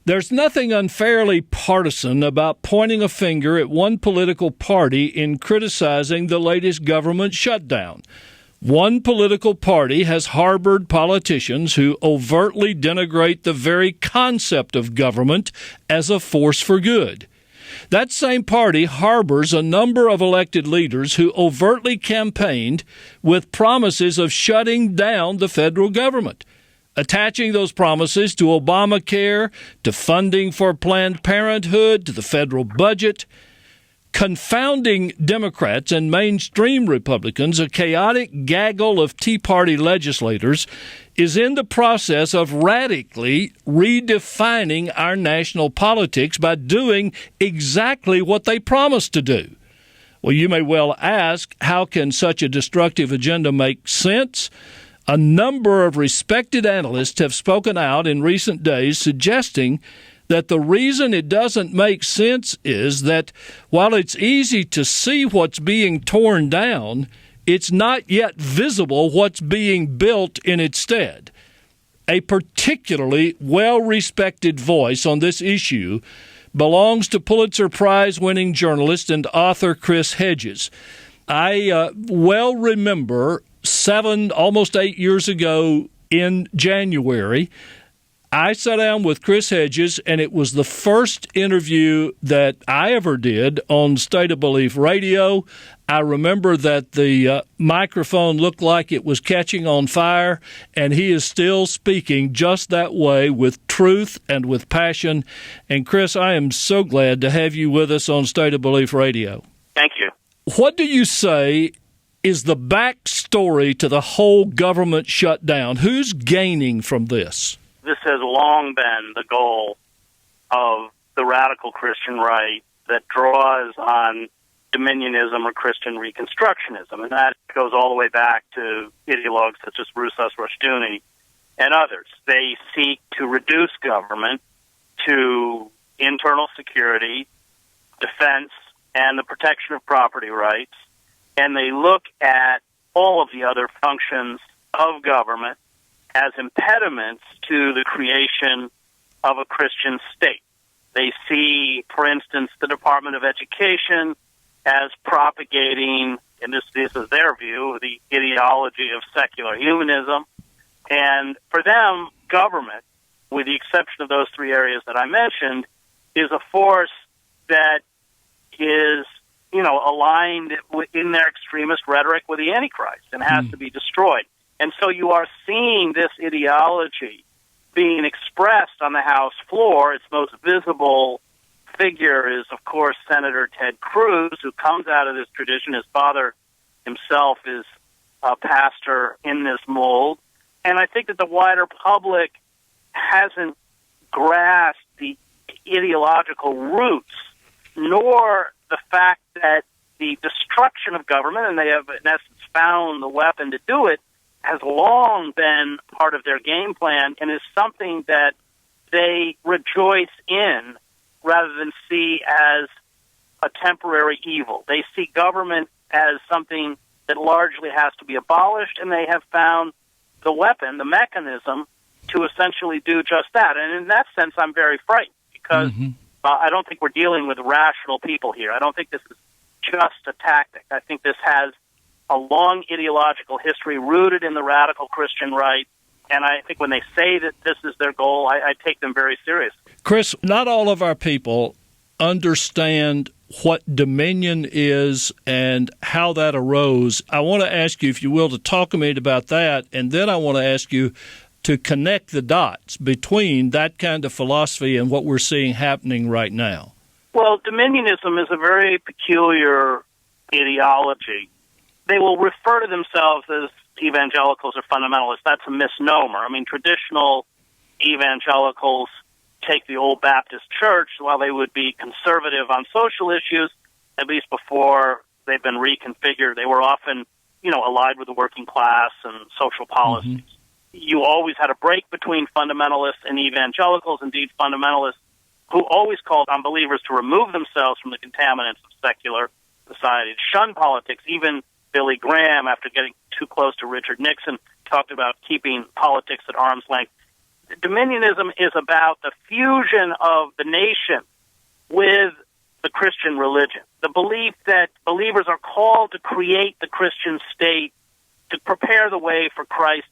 There's nothing unfairly partisan about pointing a finger at one political party in criticizing the latest government shutdown. One political party has harbored politicians who overtly denigrate the very concept of government as a force for good. That same party harbors a number of elected leaders who overtly campaigned with promises of shutting down the federal government, attaching those promises to Obamacare, to funding for Planned Parenthood, to the federal budget. Confounding Democrats and mainstream Republicans, a chaotic gaggle of Tea Party legislators is in the process of radically redefining our national politics by doing exactly what they promised to do. Well, you may well ask, how can such a destructive agenda make sense? A number of respected analysts have spoken out in recent days suggesting that the reason it doesn't make sense is that while it's easy to see what's being torn down, it's not yet visible what's being built in its stead. A particularly well-respected voice on this issue belongs to Pulitzer Prize-winning journalist and author Chris Hedges. I well remember almost 8 years ago in January, I sat down with Chris Hedges, and it was the first interview that I ever did on State of Belief Radio. I remember that the microphone looked like it was catching on fire, and he is still speaking just that way with truth and with passion. And, Chris, I am so glad to have you with us on State of Belief Radio. Thank you. What do you say is the backstory to the whole government shutdown? Who's gaining from this? This has long been the goal of the radical Christian right that draws on dominionism or Christian reconstructionism, and that goes all the way back to ideologues such as Rousas Rushdoony and others. They seek to reduce government to internal security, defense, and the protection of property rights, and they look at all of the other functions of government as impediments to the creation of a Christian state. They see, for instance, the Department of Education as propagating, and this is their view, the ideology of secular humanism. And for them, government, with the exception of those three areas that I mentioned, is a force that is, aligned in their extremist rhetoric with the Antichrist and has to be destroyed. And so you are seeing this ideology being expressed on the House floor. Its most visible figure is, of course, Senator Ted Cruz, who comes out of this tradition. His father himself is a pastor in this mold. And I think that the wider public hasn't grasped the ideological roots, nor the fact that the destruction of government, and they have, in essence, found the weapon to do it, has long been part of their game plan and is something that they rejoice in rather than see as a temporary evil. They see government as something that largely has to be abolished, and they have found the weapon, the mechanism, to essentially do just that. And in that sense, I'm very frightened because I don't think we're dealing with rational people here. I don't think this is just a tactic. I think this has a long ideological history rooted in the radical Christian right, and I think when they say that this is their goal, I take them very seriously. Chris, not all of our people understand what dominion is and how that arose. I want to ask you, if you will, to talk a minute about that, and then I want to ask you to connect the dots between that kind of philosophy and what we're seeing happening right now. Well, dominionism is a very peculiar ideology. They will refer to themselves as evangelicals or fundamentalists. That's a misnomer. I mean, traditional evangelicals take the old Baptist church, while they would be conservative on social issues, at least before they've been reconfigured. They were often, allied with the working class and social policies. You always had a break between fundamentalists and evangelicals, indeed fundamentalists who always called on believers to remove themselves from the contaminants of secular society, to shun politics. Even Billy Graham, after getting too close to Richard Nixon, talked about keeping politics at arm's length. Dominionism is about the fusion of the nation with the Christian religion, the belief that believers are called to create the Christian state to prepare the way for Christ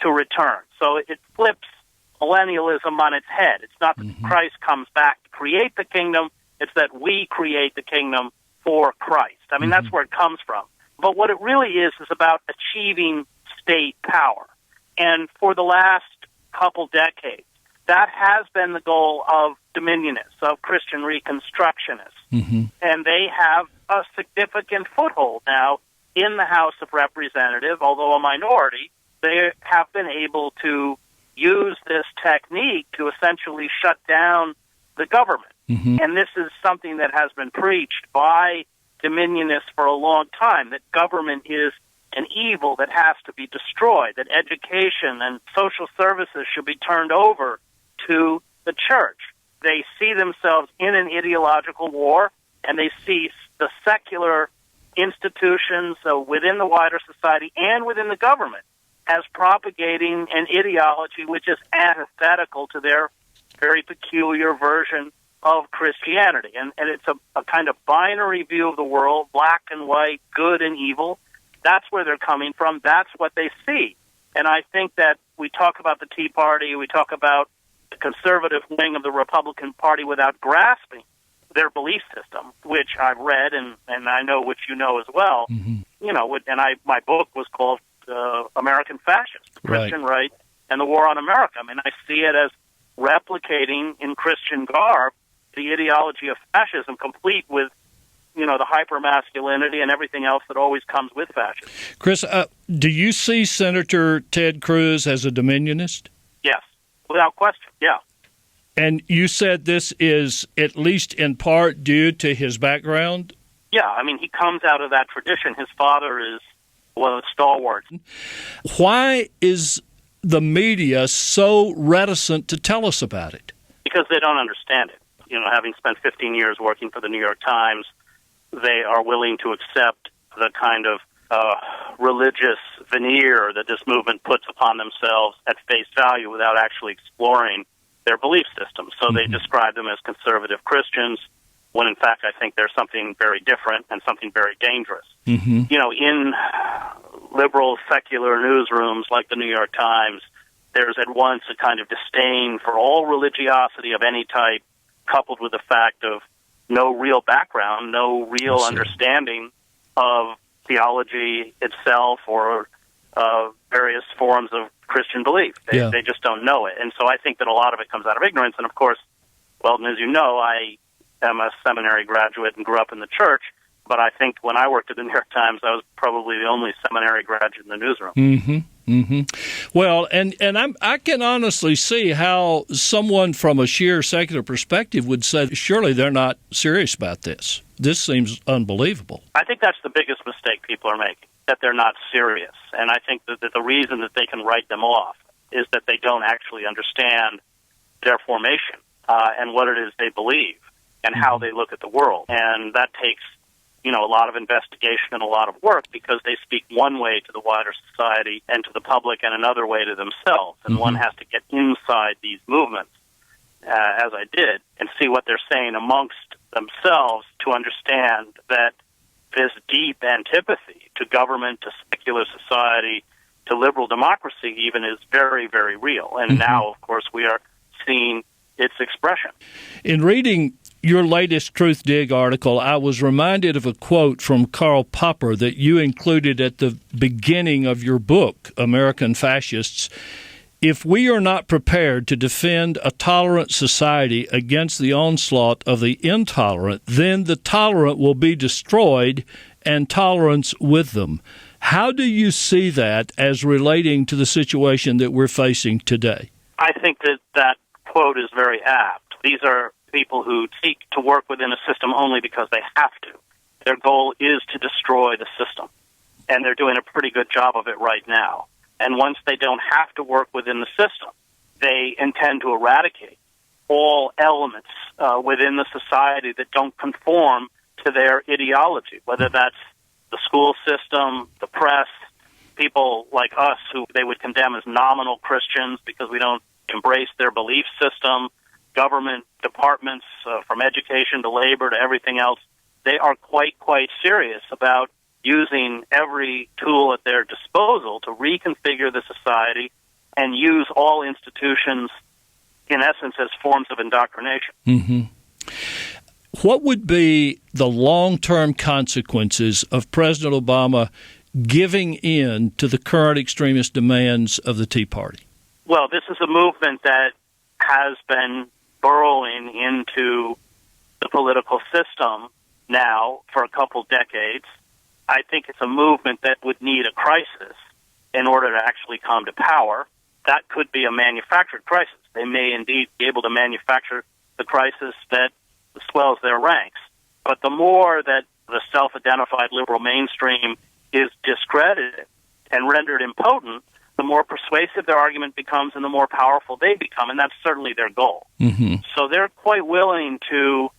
to return. So it flips millennialism on its head. It's not that Christ comes back to create the kingdom, it's that we create the kingdom for Christ. I mean, that's where it comes from. But what it really is about achieving state power. And for the last couple decades, that has been the goal of dominionists, of Christian Reconstructionists. And they have a significant foothold now in the House of Representatives, although a minority. They have been able to use this technique to essentially shut down the government. And this is something that has been preached by dominionists for a long time, that government is an evil that has to be destroyed, that education and social services should be turned over to the church. They see themselves in an ideological war, and they see the secular institutions within the wider society and within the government as propagating an ideology which is antithetical to their very peculiar version of Christianity. And it's a kind of binary view of the world, black and white, good and evil. That's where they're coming from. That's what they see. And I think that we talk about the Tea Party, we talk about the conservative wing of the Republican Party without grasping their belief system, which I've read and I know, which you know as well. You know, and my book was called American Fascist, the Christian Right and the War on America. I mean, I see it as replicating in Christian garb the ideology of fascism, complete with, you know, the hyper-masculinity and everything else that always comes with fascism. Chris, do you see Senator Ted Cruz as a dominionist? Yes, without question, yeah. And you said this is at least in part due to his background? Yeah, I mean, he comes out of that tradition. His father is one of the stalwarts. Why is the media so reticent to tell us about it? Because they don't understand it. You know, having spent 15 years working for the New York Times, they are willing to accept the kind of religious veneer that this movement puts upon themselves at face value without actually exploring their belief system. So they describe them as conservative Christians, when in fact I think there's something very different and something very dangerous. You know, in liberal secular newsrooms like the New York Times, there's at once a kind of disdain for all religiosity of any type, coupled with the fact of no real background, no real understanding of theology itself or various forms of Christian belief. They just don't know it. And so I think that a lot of it comes out of ignorance. And of course, well, as you know, I am a seminary graduate and grew up in the church, but I think when I worked at the New York Times, I was probably the only seminary graduate in the newsroom. Well, and I can honestly see how someone from a sheer secular perspective would say, surely they're not serious about this. This seems unbelievable. I think that's the biggest mistake people are making, that they're not serious. And I think that the reason that they can write them off is that they don't actually understand their formation and what it is they believe and how they look at the world. And that takes, you know, a lot of investigation and a lot of work, because they speak one way to the wider society and to the public and another way to themselves. And one has to get inside these movements, as I did, and see what they're saying amongst themselves to understand that this deep antipathy to government, to secular society, to liberal democracy even is very, very real. And now, of course, we are seeing its expression. In reading your latest Truth Dig article, I was reminded of a quote from Karl Popper that you included at the beginning of your book, American Fascists. If we are not prepared to defend a tolerant society against the onslaught of the intolerant, then the tolerant will be destroyed and tolerance with them. How do you see that as relating to the situation that we're facing today? I think that quote is very apt. These are people who seek to work within a system only because they have to. Their goal is to destroy the system, and they're doing a pretty good job of it right now. And once they don't have to work within the system, they intend to eradicate all elements within the society that don't conform to their ideology, whether that's the school system, the press, people like us who they would condemn as nominal Christians because we don't embrace their belief system, government departments, from education to labor to everything else, they are quite serious about using every tool at their disposal to reconfigure the society and use all institutions, in essence, as forms of indoctrination. Mm-hmm. What would be the long-term consequences of President Obama giving in to the current extremist demands of the Tea Party? Well, this is a movement that has been burrowing into the political system now for a couple decades. I think it's a movement that would need a crisis in order to actually come to power. That could be a manufactured crisis. They may indeed be able to manufacture the crisis that swells their ranks. But the more that the self-identified liberal mainstream is discredited and rendered impotent, the more persuasive their argument becomes and the more powerful they become, and that's certainly their goal. Mm-hmm. So they're quite willing to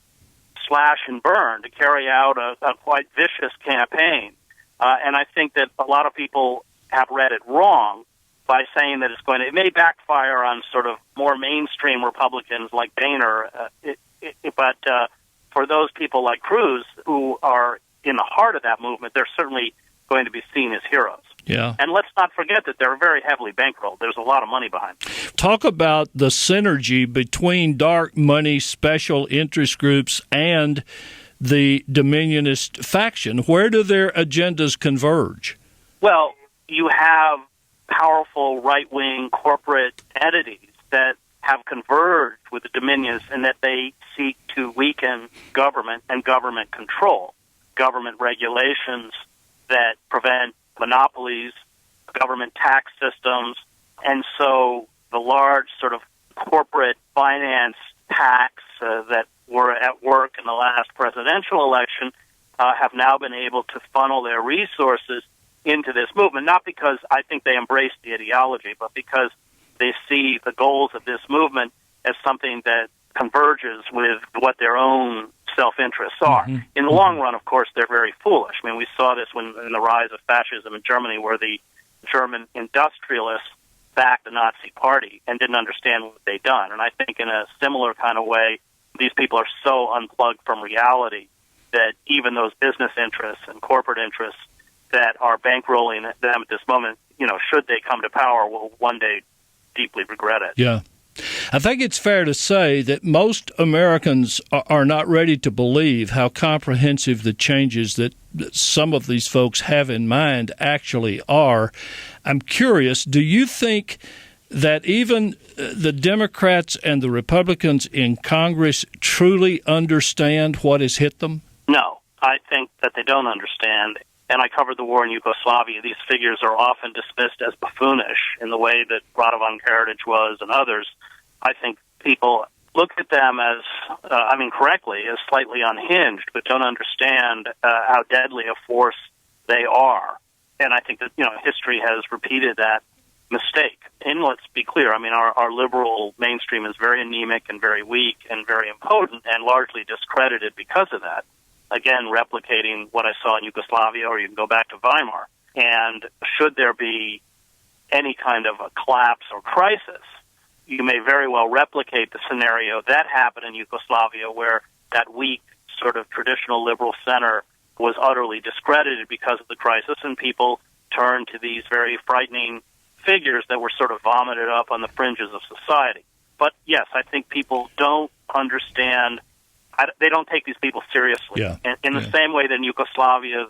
slash and burn, to carry out a quite vicious campaign. And I think that a lot of people have read it wrong by saying that it may backfire on sort of more mainstream Republicans like Boehner, but for those people like Cruz who are in the heart of that movement, they're certainly going to be seen as heroes. Yeah. And let's not forget that they're very heavily bankrolled. There's a lot of money behind them. Talk about the synergy between dark money special interest groups and the Dominionist faction. Where do their agendas converge? Well, you have powerful right-wing corporate entities that have converged with the Dominions in that they seek to weaken government and government control, government regulations that prevent monopolies, government tax systems, and so the large sort of corporate finance PACs that were at work in the last presidential election have now been able to funnel their resources into this movement, not because I think they embrace the ideology, but because they see the goals of this movement as something that converges with what their own self-interests are. Mm-hmm. In the long run, of course, they're very foolish. I mean, we saw this in the rise of fascism in Germany, where the German industrialists backed the Nazi Party and didn't understand what they'd done. And I think in a similar kind of way, these people are so unplugged from reality that even those business interests and corporate interests that are bankrolling them at this moment, should they come to power, will one day deeply regret it. Yeah. I think it's fair to say that most Americans are not ready to believe how comprehensive the changes that some of these folks have in mind actually are. I'm curious, do you think that even the Democrats and the Republicans in Congress truly understand what has hit them? No, I think that they don't understand. And I covered the war in Yugoslavia. These figures are often dismissed as buffoonish in the way that Radovan Karadzic was and others. I think people look at them as, correctly, as slightly unhinged, but don't understand how deadly a force they are. And I think that, history has repeated that mistake. And let's be clear, our liberal mainstream is very anemic and very weak and very impotent and largely discredited because of that. Again, replicating what I saw in Yugoslavia, or you can go back to Weimar. And should there be any kind of a collapse or crisis, you may very well replicate the scenario that happened in Yugoslavia, where that weak sort of traditional liberal center was utterly discredited because of the crisis, and people turned to these very frightening figures that were sort of vomited up on the fringes of society. But yes, I think people don't understand. They don't take these people seriously. Yeah. And in the same way that in Yugoslavia,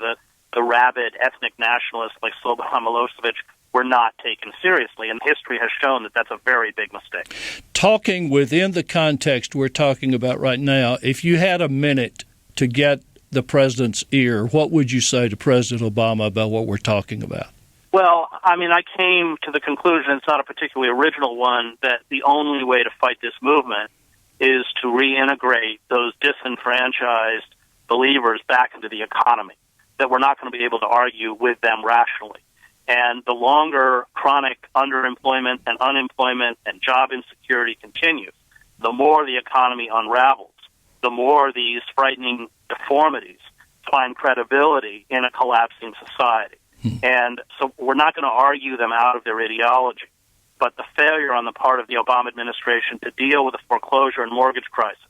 the rabid ethnic nationalists like Slobodan Milosevic were not taken seriously, and history has shown that that's a very big mistake. Talking within the context we're talking about right now, if you had a minute to get the president's ear, what would you say to President Obama about what we're talking about? Well, I came to the conclusion, it's not a particularly original one, that the only way to fight this movement is to reintegrate those disenfranchised believers back into the economy, that we're not going to be able to argue with them rationally. And the longer chronic underemployment and unemployment and job insecurity continues, the more the economy unravels, the more these frightening deformities find credibility in a collapsing society. And so we're not going to argue them out of their ideology. but the failure on the part of the Obama administration to deal with the foreclosure and mortgage crisis,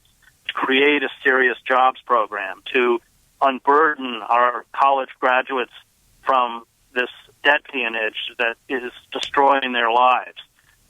to create a serious jobs program, to unburden our college graduates from this debt peonage that is destroying their lives,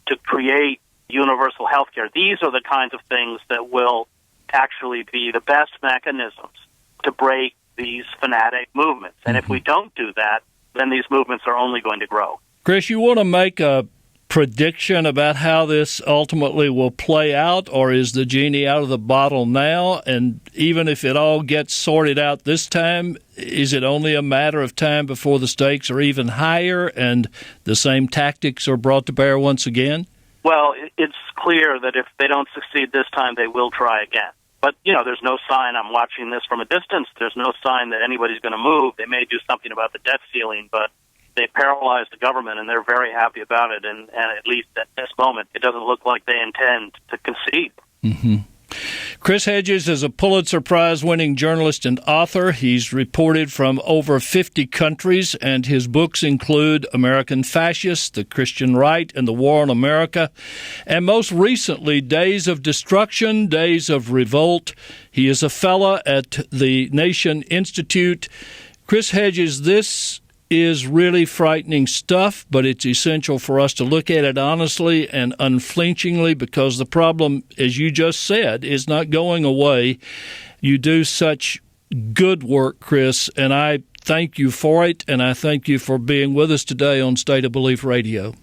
to create universal health care. These are the kinds of things that will actually be the best mechanisms to break these fanatic movements. And if we don't do that, then these movements are only going to grow. Chris, you want to make a prediction about how this ultimately will play out, or is the genie out of the bottle now? And even if it all gets sorted out this time, is it only a matter of time before the stakes are even higher and the same tactics are brought to bear once again? Well, it's clear that if they don't succeed this time, they will try again. But, there's no sign. I'm watching this from a distance. There's no sign that anybody's going to move. They may do something about the debt ceiling, but they paralyzed the government, and they're very happy about it. And at least at this moment, it doesn't look like they intend to concede. Mm-hmm. Chris Hedges is a Pulitzer Prize-winning journalist and author. He's reported from over 50 countries, and his books include American Fascists, The Christian Right, and the War on America, and most recently, Days of Destruction, Days of Revolt. He is a fellow at the Nation Institute. Chris Hedges, this is really frightening stuff, but it's essential for us to look at it honestly and unflinchingly, because the problem, as you just said, is not going away. You do such good work, Chris, and I thank you for it, and I thank you for being with us today on State of Belief Radio.